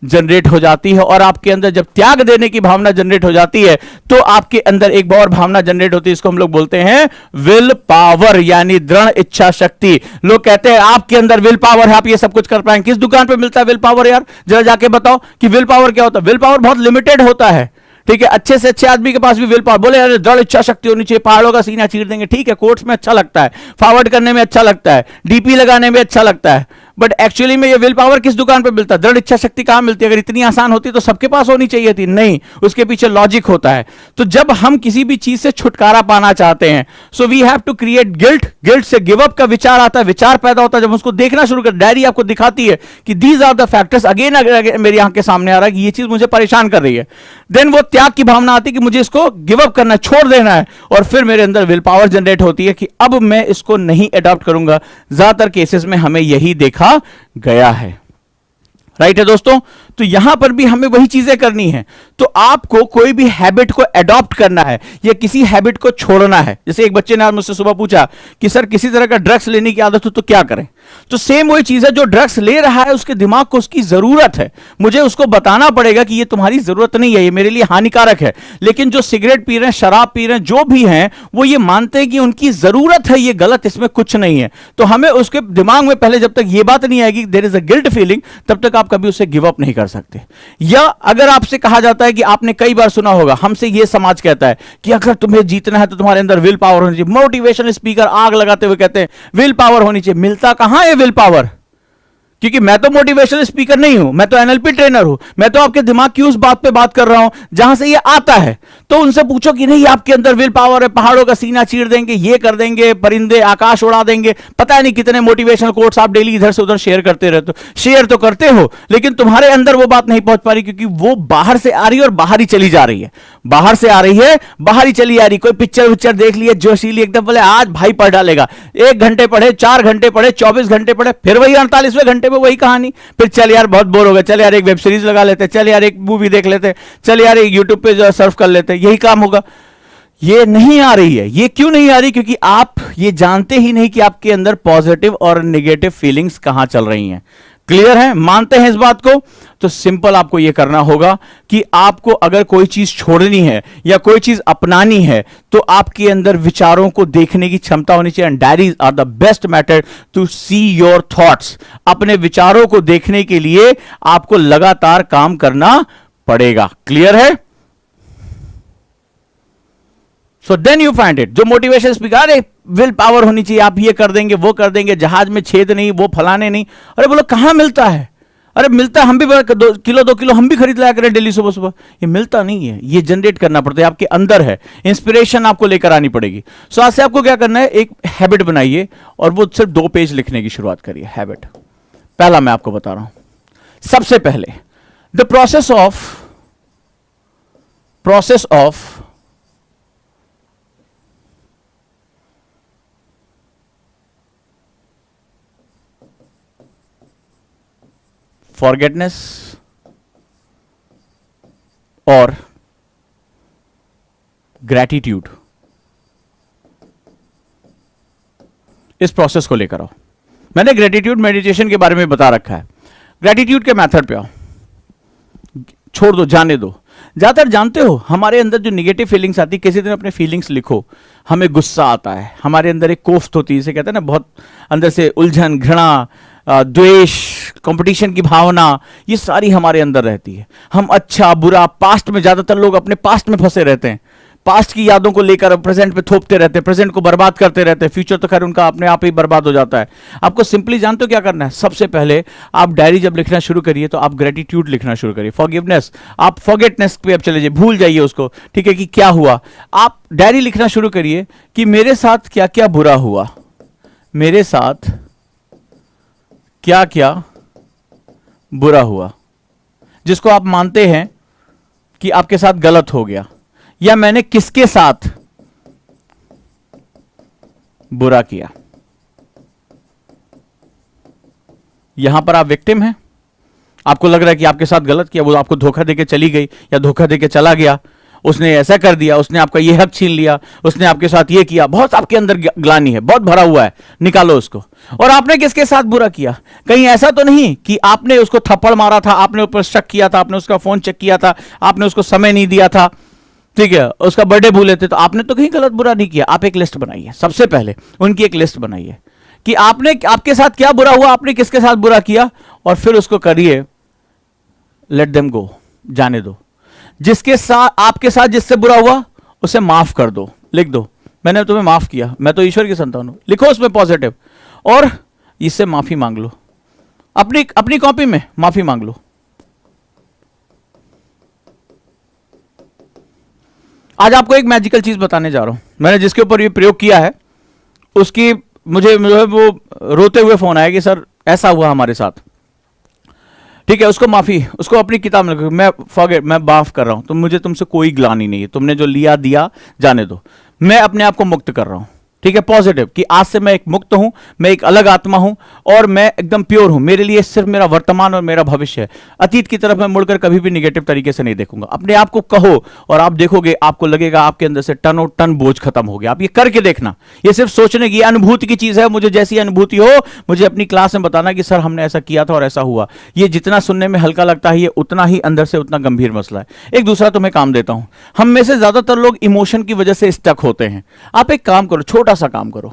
जनरेट हो जाती है। और आपके अंदर जब त्याग देने की भावना जनरेट हो जाती है तो आपके अंदर एक और भावना जनरेट होती है, इसको हम लोग बोलते हैं विल पावर यानी दृढ़ इच्छा शक्ति। लोग कहते हैं आपके अंदर विल पावर है, आप ये सब कुछ कर पाएंगे। किस दुकान पे मिलता है विल पावर यार, जरा जाके बताओ कि विल पावर क्या होता है। विल पावर बहुत लिमिटेड होता है, ठीक है। अच्छे से अच्छे आदमी के पास भी विल पावर, बोले यार दृढ़ इच्छा शक्ति होनी चाहिए, पहाड़ों का सीना चीर देंगे, ठीक है, कोर्ट्स में अच्छा लगता है, फॉरवर्ड करने में अच्छा लगता है, डीपी लगाने में अच्छा लगता है, बट एक्चुअली में ये विल पावर किस दुकान पे मिलता है, दृढ़ इच्छा शक्ति कहां मिलती है। अगर इतनी आसान होती तो सबके पास होनी चाहिए थी, नहीं, उसके पीछे लॉजिक होता है। तो जब हम किसी भी चीज से छुटकारा पाना चाहते हैं, so we have to create guilt. Guilt से गिव अप का विचार आता है, विचार पैदा होता है। जब उसको देखना शुरू कर, डायरी आपको दिखाती है कि these are the factors, again again मेरी आंख के सामने आ रहा है कि ये चीज मुझे परेशान कर रही है। देन वो त्याग की भावना आती है कि मुझे इसको गिव अप करना है, छोड़ देना है। और फिर मेरे अंदर विल पावर जनरेट होती है कि अब मैं इसको नहीं अडॉप्ट करूंगा। ज्यादातर केसेस में हमें यही देखा गया है, राइट है दोस्तों। तो यहां पर भी हमें वही चीजें करनी है। तो आपको कोई भी हैबिट को एडॉप्ट करना है या किसी हैबिट को छोड़ना है। जैसे एक बच्चे ने आज मुझसे सुबह पूछा कि सर किसी तरह का ड्रग्स लेने की आदत हो तो क्या करें। तो सेम वही चीज है, जो ड्रग्स ले रहा है उसके दिमाग को उसकी जरूरत है, मुझे उसको बताना पड़ेगा कि ये तुम्हारी जरूरत नहीं है, ये मेरे लिए हानिकारक है। लेकिन जो सिगरेट पी रहे हैं, शराब पी रहे हैं, जो भी हैं, वो ये मानते हैं कि उनकी जरूरत है, ये गलत, इसमें कुछ नहीं है। तो हमें उसके दिमाग में पहले जब तक ये बात नहीं आएगी there is a guilt feeling, तब तक आप कभी उसे गिव अप नहीं कर सकते। या अगर आपसे कहा जाता है कि आपने कई बार सुना होगा, हमसे ये समाज कहता है कि अगर तुम्हें जीतना है तो तुम्हारे अंदर विल पावर होनी चाहिए। मोटिवेशन स्पीकर आग लगाते हुए कहते हैं विल पावर होनी चाहिए। मिलता कहां है विल पावर? क्योंकि मैं तो मोटिवेशनल स्पीकर नहीं हूं, मैं तो एनएलपी ट्रेनर हूं। मैं तो आपके दिमाग की उस बात पे बात कर रहा हूं जहां से ये आता है। तो उनसे पूछो कि नहीं आपके अंदर विल पावर है, पहाड़ों का सीना चीर देंगे, ये कर देंगे, परिंदे आकाश उड़ा देंगे, पता नहीं कितने मोटिवेशनल कोट्स आप डेली इधर से उधर शेयर करते रहते हो। शेयर तो करते हो लेकिन तुम्हारे अंदर वो बात नहीं पहुंच पा रही, क्योंकि वो बाहर से आ रही है और बाहर ही चली जा रही है। बाहर से आ रही है, बाहर ही चली आ रही। कोई पिक्चर देख लिए जोशीली एकदम, बोले आज भाई पढ़ डालेगा, 1 घंटे पढ़े, 4 घंटे पढ़े, 24 घंटे पढ़े, फिर वही 48वें घंटे में पे वही कहानी, फिर चल यार बहुत बोर हो गया, चल यार एक वेब सीरीज लगा लेते, चल यार एक मूवी देख लेते, चल यार एक यूट्यूब पे जो सर्फ कर लेते, यही काम होगा। ये नहीं आ रही है। ये क्यों नहीं आ रही? क्योंकि आप ये जानते ही नहीं कि आपके अंदर पॉजिटिव और नेगेटिव फीलिंग्स कहां चल रही हैं। क्लियर है? मानते हैं इस बात को? तो सिंपल आपको यह करना होगा कि आपको अगर कोई चीज छोड़नी है या कोई चीज अपनानी है तो आपके अंदर विचारों को देखने की क्षमता होनी चाहिए। And diaries are the best method to see your thoughts. अपने विचारों को देखने के लिए आपको लगातार काम करना पड़ेगा। क्लियर है? So then you find it. जो मोटिवेशन स्पीकर, अरे विल पावर होनी चाहिए, आप ये कर देंगे वो कर देंगे, जहाज में छेद नहीं, वो फलाने नहीं। अरे बोलो कहां मिलता है? अरे मिलता है, हम भी 2 किलो हम भी खरीद लाया करें डेली सुबह सुबह। ये मिलता नहीं है, ये जनरेट करना पड़ता है, आपके अंदर है। इंस्पिरेशन आपको लेकर आनी पड़ेगी। सो आज से आपको क्या करना है, एक हैबिट बनाइए और वो सिर्फ 2 पेज लिखने की शुरुआत करिए। हैबिट पहला मैं आपको बता रहा हूं। सबसे पहले द प्रोसेस ऑफ फॉरगेटनेस और ग्रैटिट्यूड, इस प्रोसेस को लेकर आओ। मैंने ग्रैटिट्यूड मेडिटेशन के बारे में बता रखा है। ग्रैटिट्यूड के मेथड पे आओ, छोड़ दो, जाने दो। ज्यादातर जानते हो हमारे अंदर जो निगेटिव फीलिंग्स आती है, किसी दिन अपने फीलिंग्स लिखो। हमें गुस्सा आता है, हमारे अंदर एक कोफ्त होती है, इसे कहते हैं ना, बहुत अंदर से उलझन, घृणा, द्वेष, कंपटीशन की भावना, ये सारी हमारे अंदर रहती है। हम अच्छा बुरा, पास्ट में, ज्यादातर लोग अपने पास्ट में फंसे रहते हैं, पास्ट की यादों को लेकर प्रेजेंट पे थोपते रहते हैं, प्रेजेंट को बर्बाद करते रहते हैं, फ्यूचर तो खैर उनका अपने आप ही बर्बाद हो जाता है। आपको सिंपली जानते हो क्या करना है? सबसे पहले आप डायरी जब लिखना शुरू करिए तो आप ग्रेटिट्यूड लिखना शुरू करिए। फॉरगिवनेस, आप फॉरगेटनेस पे अब चले जाइए, भूल जाइए उसको, ठीक है, कि क्या हुआ। आप डायरी लिखना शुरू करिए कि मेरे साथ क्या क्या बुरा हुआ, मेरे साथ क्या क्या बुरा हुआ, जिसको आप मानते हैं कि आपके साथ गलत हो गया, या मैंने किसके साथ बुरा किया। यहां पर आप विक्टिम हैं, आपको लग रहा है कि आपके साथ गलत किया, वो आपको धोखा देके चली गई या धोखा देके चला गया, उसने ऐसा कर दिया, उसने आपका ये हक छीन लिया, उसने आपके साथ ये किया, बहुत आपके अंदर ग्लानि है, बहुत भरा हुआ है, निकालो उसको। और आपने किसके साथ बुरा किया? कहीं ऐसा तो नहीं कि आपने उसको थप्पड़ मारा था, आपने ऊपर शक किया था, आपने उसका फोन चेक किया था, आपने उसको समय नहीं दिया था, ठीक है, उसका बर्थडे भूले थे, तो आपने तो कहीं गलत बुरा नहीं किया। आप एक लिस्ट बनाइए, सबसे पहले उनकी एक लिस्ट बनाइए कि आपने, आपके साथ क्या बुरा हुआ, आपने किसके साथ बुरा किया, और फिर उसको करिए लेट देम गो, जाने दो। जिसके साथ, आपके साथ जिससे बुरा हुआ उसे माफ कर दो, लिख दो, मैंने तुम्हें माफ किया, मैं तो ईश्वर की संतान हूं, लिखो उसमें पॉजिटिव, और इससे माफी मांग लो, अपनी कॉपी में माफी मांग लो। आज आपको एक मैजिकल चीज बताने जा रहा हूं, मैंने जिसके ऊपर ये प्रयोग किया है उसकी मुझे जो है वो रोते हुए फोन आया कि सर ऐसा हुआ हमारे साथ, ठीक है, उसको माफी, उसको अपनी किताब में, मैं माफ कर रहा हूं, तो मुझे तुमसे कोई ग्लानि नहीं है, तुमने जो लिया दिया जाने दो, मैं अपने आप को मुक्त कर रहा हूं, ठीक है, पॉजिटिव, कि आज से मैं एक मुक्त हूं, मैं एक अलग आत्मा हूं और मैं एकदम प्योर हूं, मेरे लिए सिर्फ मेरा वर्तमान और मेरा भविष्य है। अतीत की तरफ मैं मुड़कर कभी भी निगेटिव तरीके से नहीं देखूंगा। अपने आप को कहो और आप देखोगे, आपको लगेगा आपके अंदर से टनों टन बोझ खत्म हो गया। आप ये करके देखना, ये सिर्फ सोचने की, अनुभूति की चीज है। मुझे जैसी अनुभूति हो मुझे अपनी क्लास में बताना कि सर हमने ऐसा किया था और ऐसा हुआ। ये जितना सुनने में हल्का लगता है, ये उतना ही अंदर से उतना गंभीर मसला है। एक दूसरा तुम्हें काम देता हूं, हम में से ज्यादातर लोग इमोशन की वजह से स्टक होते हैं। आप एक काम करो, छोटा सा काम करो,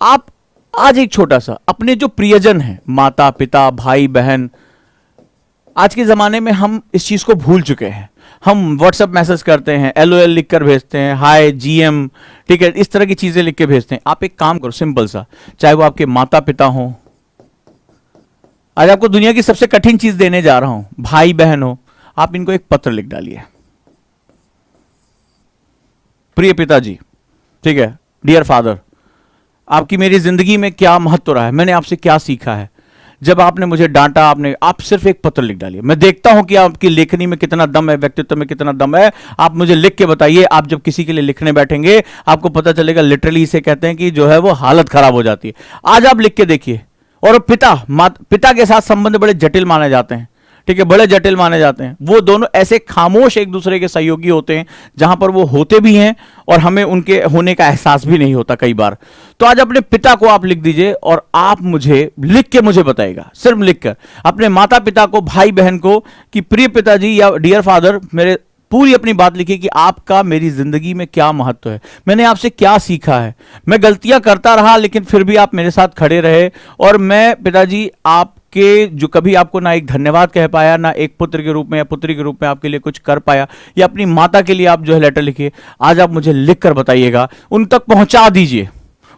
आप आज एक छोटा सा अपने जो प्रियजन हैं, माता पिता भाई बहन, आज के जमाने में हम इस चीज को भूल चुके हैं। हम व्हाट्सएप मैसेज करते हैं, LOL लिखकर भेजते हैं, हाय GM, ठीक है, इस तरह की चीजें लिख के भेजते हैं। आप एक काम करो सिंपल सा, चाहे वो आपके माता पिता हो, आज आपको दुनिया की सबसे कठिन चीज देने जा रहा हूं, भाई बहन हो, आप इनको एक पत्र लिख डालिए। प्रिय पिताजी, ठीक है, डियर फादर, आपकी मेरी जिंदगी में क्या महत्व रहा है, मैंने आपसे क्या सीखा है, जब आपने मुझे डांटा, आप सिर्फ एक पत्र लिख डालिए। मैं देखता हूं कि आपकी लेखनी में कितना दम है, व्यक्तित्व में कितना दम है। आप मुझे लिख के बताइए। आप जब किसी के लिए लिखने बैठेंगे आपको पता चलेगा, लिटरली इसे कहते हैं कि जो है वो हालत खराब हो जाती है। आज आप लिख के देखिए, और पिता के साथ संबंध बड़े जटिल माने जाते हैं, ठीक है, बड़े जटिल माने जाते हैं। वो दोनों ऐसे खामोश एक दूसरे के सहयोगी होते हैं, जहां पर वो होते भी हैं और हमें उनके होने का एहसास भी नहीं होता कई बार। तो आज अपने पिता को आप लिख दीजिए और आप मुझे लिख के मुझे बताइएगा, सिर्फ लिखकर अपने माता पिता को, भाई बहन को, कि प्रिय पिताजी या डियर फादर, मेरे पूरी अपनी बात लिखिए कि आपका मेरी जिंदगी में क्या महत्व है, मैंने आपसे क्या सीखा है, मैं गलतियां करता रहा लेकिन फिर भी आप मेरे साथ खड़े रहे, और मैं पिताजी आपके जो कभी आपको ना एक धन्यवाद कह पाया, ना एक पुत्र के रूप में या पुत्री के रूप में आपके लिए कुछ कर पाया, या अपनी माता के लिए आप जो है लेटर लिखिए, आज आप मुझे लिख कर बताइएगा, उन तक पहुंचा दीजिए,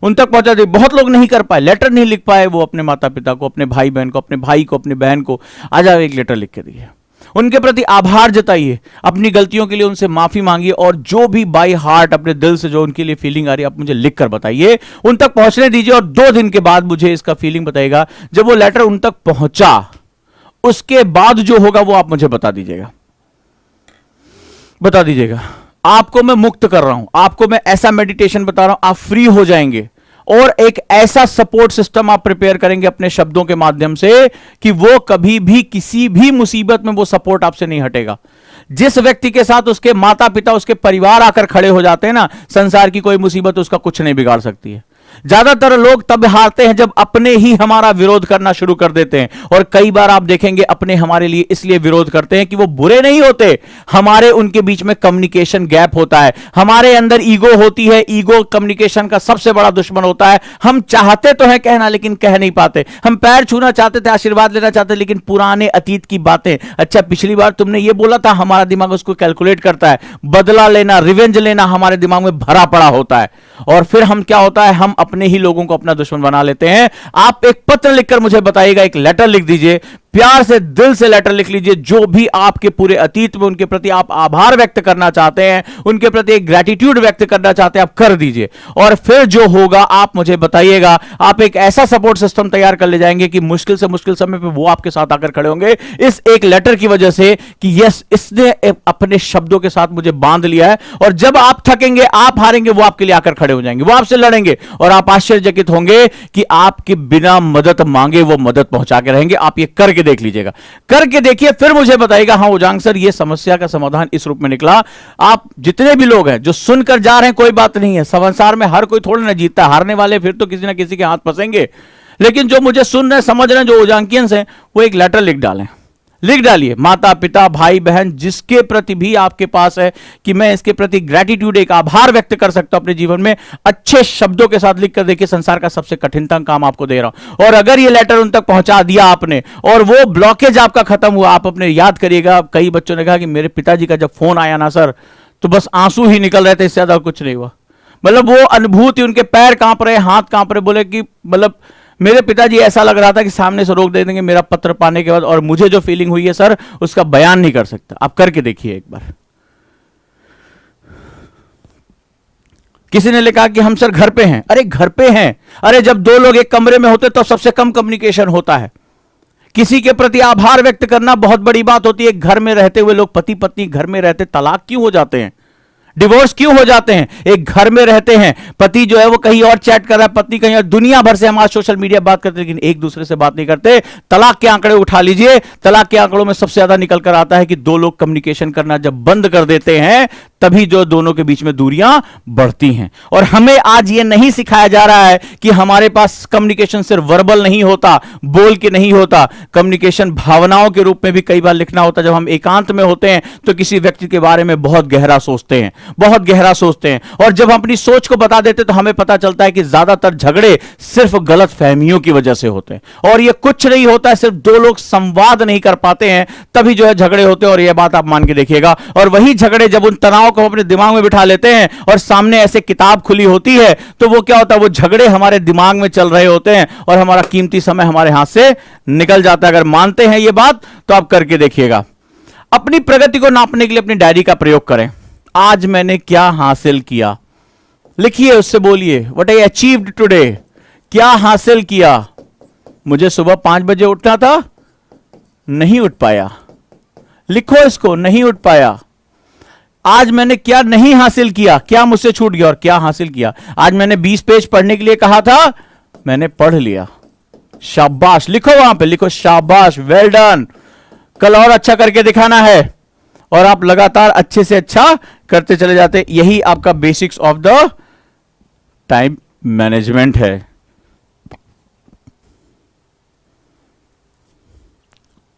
उन तक पहुंचा दीजिए। बहुत लोग नहीं कर पाए, लेटर नहीं लिख पाए वो अपने माता पिता को, अपने भाई बहन को, अपने भाई को, अपनी बहन को, आज आप एक लेटर लिख के दीजिए, उनके प्रति आभार जताइए, अपनी गलतियों के लिए उनसे माफी मांगिए, और जो भी बाय हार्ट अपने दिल से जो उनके लिए फीलिंग आ रही है आप मुझे लिख कर बताइए, उन तक पहुंचने दीजिए, और 2 दिन के बाद मुझे इसका फीलिंग बताइएगा। जब वो लेटर उन तक पहुंचा, उसके बाद जो होगा वो आप मुझे बता दीजिएगा, बता दीजिएगा। आपको मैं मुक्त कर रहा हूं, आपको मैं ऐसा मेडिटेशन बता रहा हूं, आप फ्री हो जाएंगे, और एक ऐसा सपोर्ट सिस्टम आप प्रिपेयर करेंगे अपने शब्दों के माध्यम से कि वो कभी भी किसी भी मुसीबत में वो सपोर्ट आपसे नहीं हटेगा। जिस व्यक्ति के साथ उसके माता पिता, उसके परिवार आकर खड़े हो जाते हैं ना, संसार की कोई मुसीबत उसका कुछ नहीं बिगाड़ सकती है। ज्यादातर लोग तब हारते हैं जब अपने ही हमारा विरोध करना शुरू कर देते हैं, और कई बार आप देखेंगे अपने हमारे लिए इसलिए विरोध करते हैं कि वो बुरे नहीं होते, हमारे उनके बीच में कम्युनिकेशन गैप होता है, हमारे अंदर ईगो होती है, ईगो कम्युनिकेशन का सबसे बड़ा दुश्मन होता है। हम चाहते तो हैं कहना लेकिन कह नहीं पाते, हम पैर छूना चाहते थे, आशीर्वाद लेना चाहते, लेकिन पुराने अतीत की बातें, अच्छा पिछली बार तुमने ये बोला था, हमारा दिमाग उसको कैलकुलेट करता है, बदला लेना, रिवेंज लेना हमारे दिमाग में भरा पड़ा होता है, और फिर हम क्या होता है, हम अपने ही लोगों को अपना दुश्मन बना लेते हैं। आप एक पत्र लिखकर मुझे बताइएगा, एक लेटर लिख दीजिए, प्यार से दिल से लेटर लिख लीजिए, जो भी आपके पूरे अतीत में उनके प्रति आप आभार व्यक्त करना चाहते हैं, उनके प्रति एक ग्रेटिट्यूड व्यक्त करना चाहते हैं, आप कर दीजिए, और फिर जो होगा आप मुझे बताइएगा। आप एक ऐसा सपोर्ट सिस्टम तैयार कर ले जाएंगे कि मुश्किल से मुश्किल समय पे वो आपके साथ आकर खड़े होंगे, इस एक लेटर की वजह से कि यस, इसने अपने शब्दों के साथ मुझे बांध लिया है, और जब आप थकेंगे, आप हारेंगे, वो आपके लिए आकर खड़े हो जाएंगे, वो आपसे लड़ेंगे, और आप आश्चर्यचकित होंगे कि आपके बिना मदद मांगे वो मदद पहुंचा के रहेंगे। आप ये करके देख लीजिएगा, करके देखिए, फिर मुझे बताइएगा हाँ उजांग सर ये समस्या का समाधान इस रूप में निकला। आप जितने भी लोग हैं जो सुनकर जा रहे हैं, कोई बात नहीं है, संसार में हर कोई थोड़ा ना जीतता, हारने वाले फिर तो किसी ना किसी के हाथ फंसेंगे, लेकिन जो मुझे सुन रहे हैं, समझ रहे हैं, जो उजांकियंस हैं, वो एक लेटर लिख डालें, लिख डालिए, माता पिता भाई बहन जिसके प्रति भी आपके पास है कि मैं इसके प्रति ग्रेटिट्यूड, एक आभार व्यक्त कर सकता हूं अपने जीवन में, अच्छे शब्दों के साथ लिख कर देखिए, संसार का सबसे कठिनतम काम आपको दे रहा हूं। और अगर ये लेटर उन तक पहुंचा दिया आपने और वो ब्लॉकेज आपका खत्म हुआ, आप अपने याद करिएगा, कई बच्चों ने कहा कि मेरे पिताजी का जब फोन आया ना सर, तो बस आंसू ही निकल रहे थे, इससे ज्यादा कुछ नहीं हुआ। मतलब वो अनुभूति, उनके पैर कांप रहे, हाथ कांप रहे, बोले कि मतलब मेरे पिताजी ऐसा लग रहा था कि सामने से रोक दे देंगे मेरा पत्र पाने के बाद, और मुझे जो फीलिंग हुई है सर उसका बयान नहीं कर सकता। आप करके देखिए एक बार। किसी ने लिखा कि हम सर घर पे हैं। अरे घर पे हैं, अरे जब 2 लोग एक कमरे में होते तो सबसे कम कम्युनिकेशन होता है। किसी के प्रति आभार व्यक्त करना बहुत बड़ी बात होती है। घर में रहते हुए लोग, पति पत्नी घर में रहते तलाक क्यों हो जाते हैं, डिवोर्स क्यों हो जाते हैं? एक घर में रहते हैं, पति जो है वो कहीं और चैट कर रहा है, पत्नी कहीं और, दुनिया भर से हम आज सोशल मीडिया बात करते हैं लेकिन एक दूसरे से बात नहीं करते। तलाक के आंकड़े उठा लीजिए, तलाक के आंकड़ों में सबसे ज्यादा निकल कर आता है कि 2 लोग कम्युनिकेशन करना जब बंद कर देते हैं तभी जो दोनों के बीच में दूरियां बढ़ती हैं। और हमें आज ये नहीं सिखाया जा रहा है कि हमारे पास कम्युनिकेशन सिर्फ वर्बल नहीं होता, बोल के नहीं होता, कम्युनिकेशन भावनाओं के रूप में भी कई बार लिखना होता है। जब हम एकांत में होते हैं तो किसी व्यक्ति के बारे में बहुत गहरा सोचते हैं, बहुत गहरा सोचते हैं, और जब हम अपनी सोच को बता देते तो हमें पता चलता है कि ज्यादातर झगड़े सिर्फ गलत फहमियों की वजह से होते हैं। और ये कुछ नहीं होता है, सिर्फ 2 लोग संवाद नहीं कर पाते हैं तभी जो है झगड़े होते हैं। और यह बात आप मान के देखिएगा। और वही झगड़े जब उन तनाव को अपने दिमाग में बिठा लेते हैं और सामने ऐसे किताब खुली होती है तो वो क्या होता है, वो झगड़े हमारे दिमाग में चल रहे होते हैं और हमारा कीमती समय हमारे हाथ से निकल जाता है। अगर मानते हैं ये बात तो आप करके देखिएगा। अपनी प्रगति को नापने के लिए अपनी डायरी का प्रयोग करें। आज मैंने क्या हासिल किया, लिखिए, उससे बोलिए, व्हाट आई अचीव्ड टुडे, क्या हासिल किया। मुझे सुबह 5 बजे उठना था, नहीं उठ पाया, लिखो इसको, नहीं उठ पाया। आज मैंने क्या नहीं हासिल किया, क्या मुझसे छूट गया, और क्या हासिल किया। आज मैंने 20 पेज पढ़ने के लिए कहा था, मैंने पढ़ लिया। शाबाश, लिखो वहां पे, लिखो शाबाश, वेल डन। कल और अच्छा करके दिखाना है और आप लगातार अच्छे से अच्छा करते चले जाते। यही आपका basics of the time management है।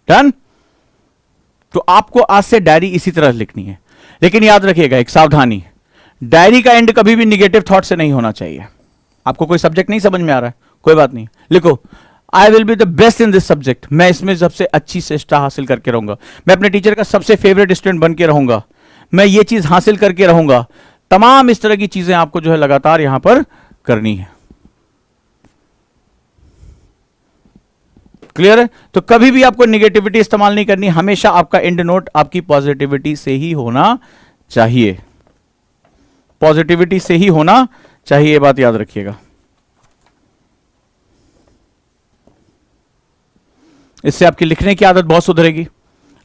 डन। तो आपको आज से डायरी इसी तरह लिखनी है, लेकिन याद रखिएगा एक सावधानी, डायरी का एंड कभी भी निगेटिव थॉट से नहीं होना चाहिए। आपको कोई सब्जेक्ट नहीं समझ में आ रहा है, कोई बात नहीं, लिखो I will be the best in this subject, मैं इसमें सबसे अच्छी श्रेष्ठता हासिल करके रहूंगा, मैं अपने टीचर का सबसे फेवरेट स्टूडेंट बन के रहूंगा, मैं ये चीज हासिल करके रहूंगा। तमाम इस तरह की चीजें आपको जो है लगातार यहां पर करनी है। क्लियर है? तो कभी भी आपको निगेटिविटी इस्तेमाल नहीं करनी, हमेशा आपका एंड नोट आपकी पॉजिटिविटी से ही होना चाहिए, पॉजिटिविटी से ही होना चाहिए, ये बात याद रखिएगा। इससे आपकी लिखने की आदत बहुत सुधरेगी,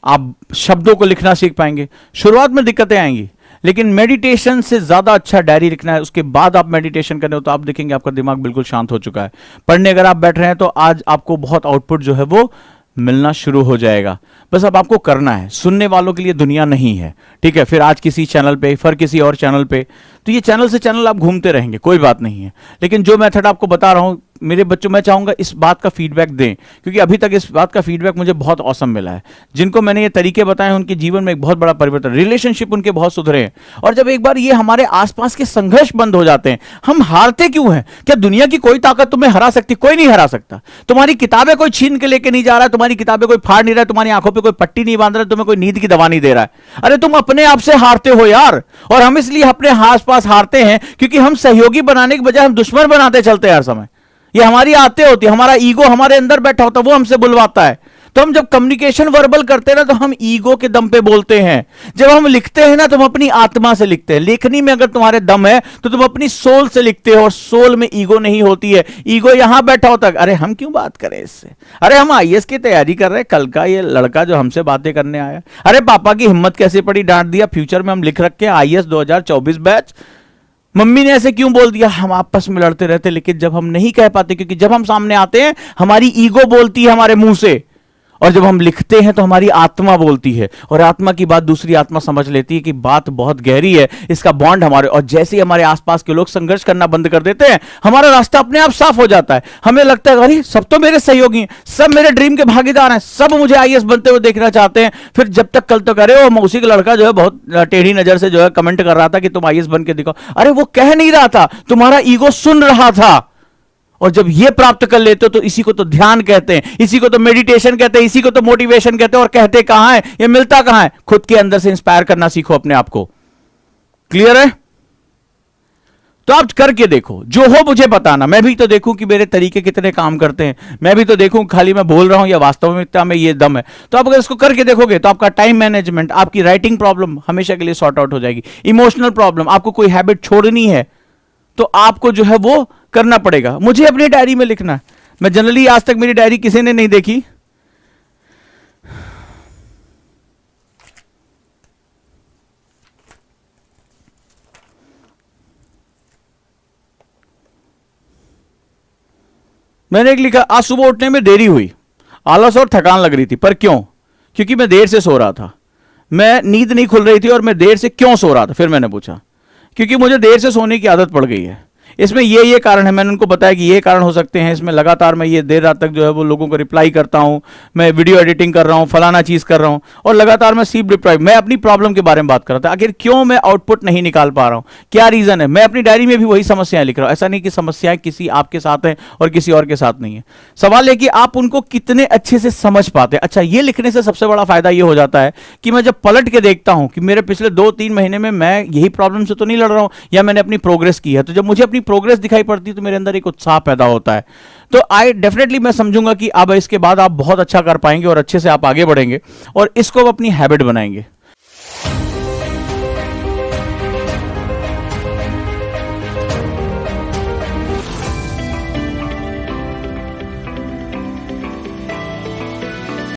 आप शब्दों को लिखना सीख पाएंगे। शुरुआत में दिक्कतें आएंगी, लेकिन मेडिटेशन से ज्यादा अच्छा डायरी लिखना है। उसके बाद आप मेडिटेशन करें हो तो आप देखेंगे आपका दिमाग बिल्कुल शांत हो चुका है। पढ़ने अगर आप बैठ रहे हैं तो आज आपको बहुत आउटपुट जो है वो मिलना शुरू हो जाएगा। बस अब आपको करना है, सुनने वालों के लिए दुनिया नहीं है, ठीक है? फिर आज किसी चैनल पे, फिर किसी और चैनल पे, तो ये चैनल से चैनल आप घूमते रहेंगे, कोई बात नहीं है। लेकिन जो मेथड आपको बता रहा हूं मेरे बच्चों, मैं चाहूंगा इस बात का फीडबैक दें, क्योंकि अभी तक इस बात का फीडबैक मुझे बहुत औसम मिला है। जिनको मैंने ये तरीके बताए उनके जीवन में एक बहुत बड़ा परिवर्तन, रिलेशनशिप उनके बहुत सुधरे हैं। और जब एक बार ये हमारे आसपास के संघर्ष बंद हो जाते हैं, हम हारते क्यों हैं? क्या दुनिया की कोई ताकत तुम्हें हरा सकती? कोई नहीं हरा सकता। तुम्हारी किताबें कोई छीन के लेके नहीं जा रहा है, तुम्हारी किताबें कोई फाड़ नहीं रहा है, तुम्हारी आंखों पर कोई पट्टी नहीं बांध रहा है, तुम्हें कोई नींद की दवा नहीं दे रहा है। अरे तुम अपने आप से हारते हो यार। और हम इसलिए अपने आसपास हारते हैं क्योंकि हम सहयोगी बनाने के बजाय हम दुश्मन बनाते चलते हैं हर समय। ये हमारी आदतें होती है, हमारा ईगो हमारे अंदर बैठा होता है, वो हमसे बुलवाता है। तो हम जब कम्युनिकेशन वर्बल करते हैं ना, तो हम ईगो के दम पे बोलते हैं। जब हम लिखते हैं ना, तो हम अपनी आत्मा से लिखते हैं। लेखनी में अगर तुम्हारे दम है तो तुम अपनी सोल से लिखते हो, और सोल में ईगो नहीं होती है। ईगो यहां बैठा होता है, अरे हम क्यों बात करें इससे, अरे हम आईएएस की तैयारी कर रहे हैं, कल का ये लड़का जो हमसे बातें करने आया, अरे पापा की हिम्मत कैसे पड़ी, डांट दिया, फ्यूचर में हम लिख रखे आईएएस 2024 बैच, मम्मी ने ऐसे क्यों बोल दिया। हम आपस में लड़ते रहते, लेकिन जब हम नहीं कह पाते, क्योंकि जब हम सामने आते हैं हमारी ईगो बोलती है हमारे मुंह से, और जब हम लिखते हैं तो हमारी आत्मा बोलती है, और आत्मा की बात दूसरी आत्मा समझ लेती है कि बात बहुत गहरी है, इसका बॉन्ड हमारे, और जैसे ही हमारे आसपास के लोग संघर्ष करना बंद कर देते हैं, हमारा रास्ता अपने आप साफ हो जाता है। हमें लगता है अरे सब तो मेरे सहयोगी हैं, सब मेरे ड्रीम के भागीदार हैं, सब मुझे आईएएस बनते हुए देखना चाहते हैं। फिर जब तक कल तो करे, वो मौसी का लड़का जो है बहुत टेढ़ी नजर से जो है कमेंट कर रहा था कि तुम आईएएस बन के दिखाओ, अरे वो कह नहीं रहा था, तुम्हारा ईगो सुन रहा था। और जब ये प्राप्त कर लेते हो तो इसी को तो ध्यान कहते हैं, इसी को तो मेडिटेशन कहते हैं, इसी को तो मोटिवेशन कहते हैं। और कहते कहां है, ये मिलता कहां है? खुद के अंदर से इंस्पायर करना सीखो अपने आप को। क्लियर है? तो आप करके देखो, जो हो मुझे बताना, मैं भी तो देखूं कि मेरे तरीके कितने काम करते हैं, मैं भी तो देखूं खाली मैं बोल रहा हूं या वास्तव में इतना में ये दम है। तो आप अगर इसको करके देखोगे तो आपका टाइम मैनेजमेंट, आपकी राइटिंग प्रॉब्लम हमेशा के लिए सॉर्ट आउट हो जाएगी। इमोशनल प्रॉब्लम, आपको कोई हैबिट छोड़नी है तो आपको जो है वो करना पड़ेगा। मुझे अपनी डायरी में लिखना है। मैं जनरली आज तक मेरी डायरी किसी ने नहीं देखी, मैंने एक लिखा, आज सुबह उठने में देरी हुई, आलस और थकान लग रही थी, पर क्यों? क्योंकि मैं देर से सो रहा था, मैं नींद नहीं खुल रही थी, और मैं देर से क्यों सो रहा था? फिर मैंने पूछा, क्योंकि मुझे देर से सोने की आदत पड़ गई है। इसमें ये कारण है, मैंने उनको बताया कि ये कारण हो सकते हैं। इसमें लगातार मैं ये देर रात तक जो है वो लोगों को रिप्लाई करता हूं, मैं वीडियो एडिटिंग कर रहा हूं, फलाना चीज कर रहा हूं, और लगातार मैं स्लीप डिप्राइव, मैं अपनी प्रॉब्लम के बारे में बात कर रहा था। आखिर क्यों मैं आउटपुट नहीं निकाल पा रहा हूं, क्या रीजन है? मैं अपनी डायरी में भी वही समस्याएं लिख रहा हूं। ऐसा नहीं कि समस्याएं किसी आपके साथ हैं और किसी और के साथ नहीं है। सवाल है कि आप उनको कितने अच्छे से समझ पाते हैं। अच्छा, ये लिखने से सबसे बड़ा फायदा ये हो जाता है कि मैं जब पलट के देखता हूं कि मेरे पिछले 2-3 महीने में मैं यही प्रॉब्लम से तो नहीं लड़ रहा हूं, या मैंने अपनी प्रोग्रेस की है, तो जब मुझे अपनी प्रोग्रेस दिखाई पड़ती तो मेरे अंदर एक उत्साह पैदा होता है। तो डेफिनेटली मैं समझूंगा कि अब इसके बाद आप बहुत अच्छा कर पाएंगे और अच्छे से आप आगे बढ़ेंगे और इसको अपनी हैबिट बनाएंगे।